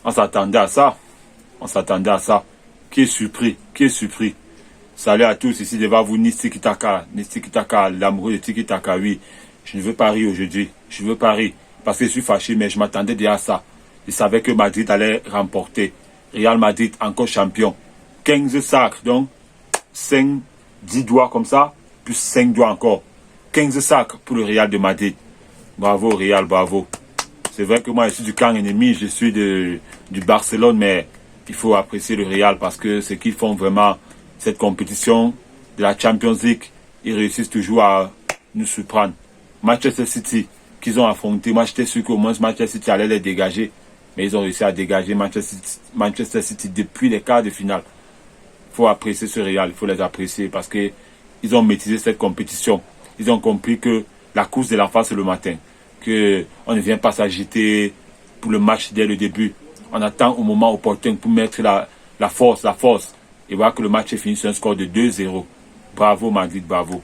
On s'attendait à ça. On s'attendait à ça. Qui est surpris? Qui est surpris? Salut à tous, ici devant vous, Tiki Taka, l'amoureux de Tiki Taka, oui. Je ne veux pas rire aujourd'hui. Je veux pas rire. Parce que je suis fâché, mais je m'attendais déjà à ça. Je savais que Madrid allait remporter. Real Madrid, encore champion. 15 sacres, donc 5, 10 doigts comme ça, plus 5 doigts encore. 15 sacres pour le Real de Madrid. Bravo Real, bravo. C'est vrai que moi je suis du camp ennemi, je suis du Barcelone, mais il faut apprécier le Real parce que ce qu'ils font vraiment, cette compétition de la Champions League, ils réussissent toujours à nous surprendre. Manchester City, qu'ils ont affronté, moi j'étais sûr qu'au moins Manchester City allait les dégager, mais ils ont réussi à dégager Manchester City depuis les quarts de finale. Il faut apprécier ce Real, il faut les apprécier parce que ils ont maîtrisé cette compétition. Ils ont compris que la course de l'enfant c'est le matin, que on ne vient pas s'agiter pour le match dès le début. On attend au moment opportun pour mettre la force, et voir que le match est fini sur un score de 2-0. Bravo Madrid, bravo.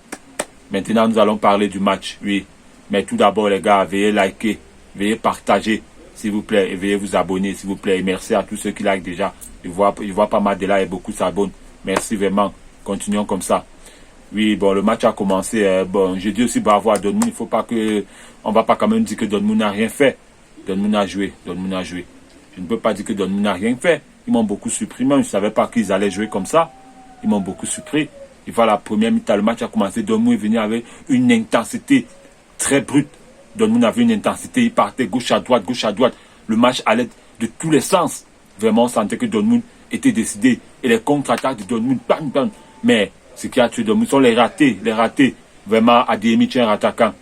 Maintenant nous allons parler du match, oui. Mais tout d'abord les gars, veuillez liker, veuillez partager, s'il vous plaît, et veuillez vous abonner, s'il vous plaît. Et merci à tous ceux qui like déjà. Je vois pas mal de là et beaucoup s'abonnent. Merci vraiment. Continuons comme ça. Oui, bon, le match a commencé. Bon, j'ai dit aussi bravo à Dortmund. Il faut pas que, on va pas quand même dire que Dortmund n'a rien fait. Dortmund a joué. Dortmund a joué. Je ne peux pas dire que Dortmund n'a rien fait. Ils m'ont beaucoup surpris. Même je ne savais pas qu'ils allaient jouer comme ça. Ils m'ont beaucoup surpris. Et voilà, la première mi-temps, le match a commencé. Dortmund est venu avec une intensité très brute. Dortmund avait une intensité. Il partait gauche à droite, gauche à droite. Le match allait de tous les sens. Vraiment, on sentait que Dortmund était décidé. Et les contre-attaques de Dortmund, bam, bam. Mais ce qui a tué Dortmund sont les ratés. Les ratés. Vraiment, Adeyemi, c'est un attaquant.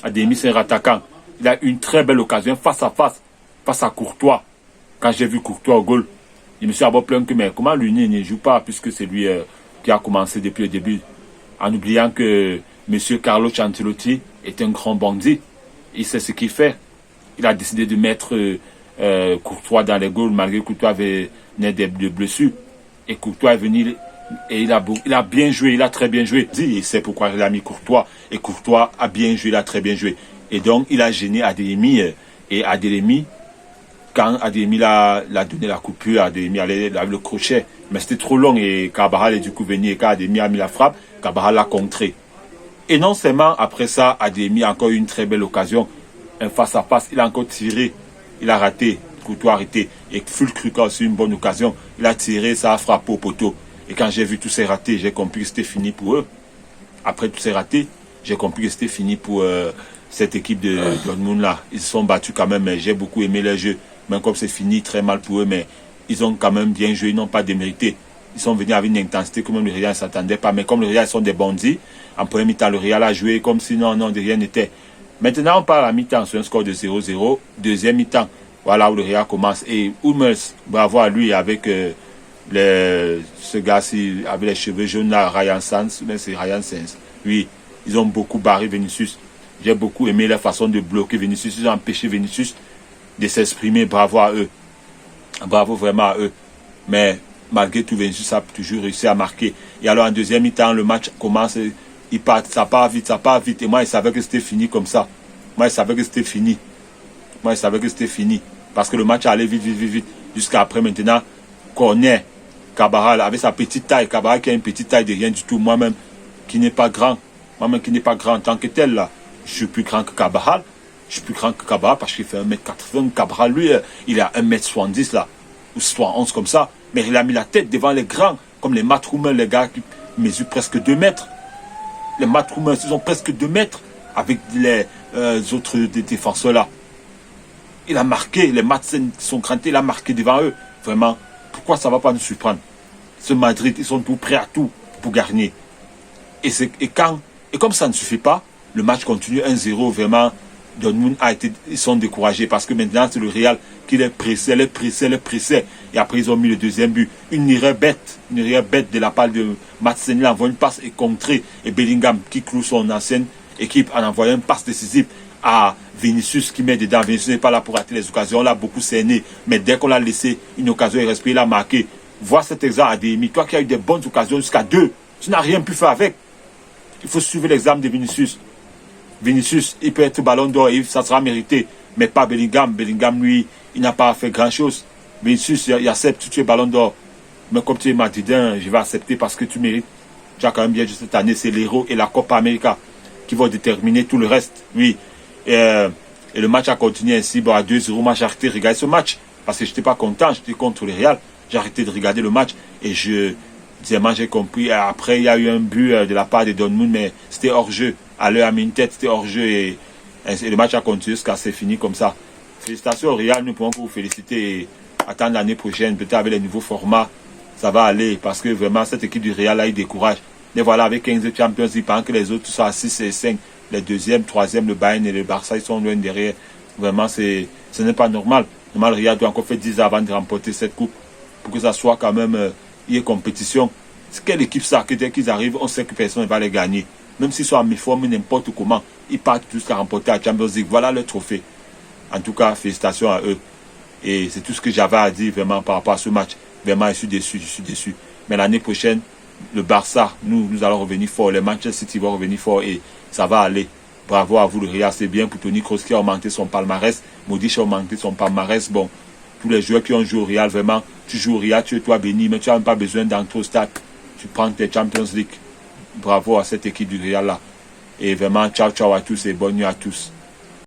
Adeyemi, c'est un attaquant. Il a une très belle occasion face à Courtois. Quand j'ai vu Courtois au goal, je me suis d'abord plaint que, mais comment lui ne joue pas, puisque c'est lui qui a commencé depuis le début. En oubliant que M. Carlo Ancelotti est un grand bandit. Il sait ce qu'il fait. Il a décidé de mettre Courtois dans les goals, malgré que Courtois avait des blessures. Et Courtois est venu et il a bien joué, il a très bien joué. Il sait pourquoi il a mis Courtois. Et Courtois a bien joué, il a très bien joué. Et donc, il a gêné Adeyemi. Et Adeyemi, quand Adeyemi l'a donné la coupure, Adeyemi allait avec le crochet. Mais c'était trop long et Carvajal est du coup venu. Et quand Adeyemi a mis la frappe, Carvajal l'a contré. Et non seulement après ça, Adeyemi a encore eu une très belle occasion. Un face-à-face, il a encore tiré. Il a raté, Courtois a arrêté. Et Fulkrug a aussi une bonne occasion. Il a tiré, ça a frappé au poteau. Et quand j'ai vu tous ces ratés, j'ai compris que c'était fini pour eux. Après tous ces ratés, j'ai compris que c'était fini pour cette équipe de Dortmund là. Ils se sont battus quand même, mais j'ai beaucoup aimé leur jeu. Même comme c'est fini très mal pour eux, mais ils ont quand même bien joué, ils n'ont pas démérité. Ils sont venus avec une intensité que même le Real ne s'attendait pas. Mais comme le Real sont des bandits, en premier mi-temps, le Real a joué comme si non, de rien n'était. Maintenant, on part à mi-temps sur un score de 0-0. Deuxième mi-temps, voilà où le Real commence. Et Hummels, bravo à lui avec ce gars-ci, avec les cheveux jaunes là, Ryan Sanz, mais c'est Ryan Sanz. Oui, ils ont beaucoup barré Vinicius. J'ai beaucoup aimé la façon de bloquer Vinicius. Ils ont empêché Vinicius de s'exprimer. Bravo à eux. Bravo vraiment à eux. Mais malgré tout, Vinicius a toujours réussi à marquer. Et alors en deuxième mi-temps, le match commence. Il part, ça part vite. Et moi, je savais que c'était fini comme ça. Moi, je savais que c'était fini. Parce que le match allait vite. Jusqu'à après maintenant, corner. Carvajal avec sa petite taille. Carvajal qui a une petite taille de rien du tout. Moi-même, qui n'est pas grand. Moi-même qui n'est pas grand en tant que tel là. Je suis plus grand que Carvajal. Parce qu'il fait 1m80. Carvajal, lui, il a 1m70 là. Ou 71 comme ça. Mais il a mis la tête devant les grands. Comme les Mats Hummels, les gars qui mesurent presque 2 mètres. Les Mats Hummels, ils ont presque 2 mètres. Avec les autres défenseurs là. Il a marqué. Les Mats sont crantés. Il a marqué devant eux. Vraiment. Pourquoi ça ne va pas nous surprendre? Ce Madrid, ils sont tout prêts à tout pour gagner. Et comme ça ne suffit pas, le match continue 1-0. Vraiment, Dortmund ils sont découragés parce que maintenant, c'est le Real qui les pressait. Et après, ils ont mis le deuxième but. Une erreur bête de la part de Madsen. Il envoie une passe et contrée. Et Bellingham qui cloue son ancienne équipe en envoyant une passe décisive à Vinicius qui met dedans. Vinicius n'est pas là pour rater les occasions. On l'a beaucoup cerné. Mais dès qu'on l'a laissé une occasion, il respire, il a marqué. Vois cet exemple à Adeyemi. Toi qui as eu des bonnes occasions jusqu'à 2, tu n'as rien pu faire avec. Il faut suivre l'exemple de Vinicius. Vinicius, il peut être ballon d'or et ça sera mérité. Mais pas Bellingham. Bellingham, lui, il n'a pas fait grand-chose. Vinicius, il accepte, tu es ballon d'or. Mais comme tu es madridin, je vais accepter parce que tu mérites. Tu as quand même bien dit cette année, c'est l'Héros et la Copa América qui vont déterminer tout le reste. Oui. Et le match a continué ainsi. Bon, à 2-0, moi j'ai arrêté de regarder ce match. Parce que je n'étais pas content, j'étais contre le Real. J'ai arrêté de regarder le match. Et j'ai compris. Après, il y a eu un but de la part de Dortmund, mais c'était hors-jeu. À l'heure à mis une tête, c'était hors-jeu. Et le match a continué jusqu'à c'est fini comme ça. Félicitations au Real, nous pouvons vous féliciter et attendre l'année prochaine, peut-être avec les nouveaux formats, ça va aller, parce que vraiment cette équipe du Real là, il décourage. Mais voilà, avec 15 Champions, il pendant que les autres sont à 6 et 5, les deuxièmes, troisième, le Bayern et le Barça, ils sont loin derrière. Vraiment, ce n'est pas normal. Normalement, le Real doit encore faire 10 ans avant de remporter cette coupe, pour que ça soit quand même, il y ait compétition. C'est quelle équipe ça, que dès qu'ils arrivent, on sait que personne ne va les gagner. Même s'ils sont à mi-forme, n'importe comment, ils partent jusqu'à remporter la Champions League. Voilà le trophée. En tout cas, félicitations à eux. Et c'est tout ce que j'avais à dire vraiment par rapport à ce match. Vraiment, je suis déçu. Mais l'année prochaine, le Barça, nous allons revenir fort. Les Manchester City vont revenir fort et ça va aller. Bravo à vous, le Real. C'est bien pour Toni Kroos qui a augmenté son palmarès. Modric a augmenté son palmarès. Bon, tous les joueurs qui ont joué au Real, vraiment, tu joues au Real, tu es toi béni, mais tu n'as même pas besoin d'entrer au stade. Tu prends tes Champions League. Bravo à cette équipe du Real là. Et vraiment, ciao à tous et bonne nuit à tous.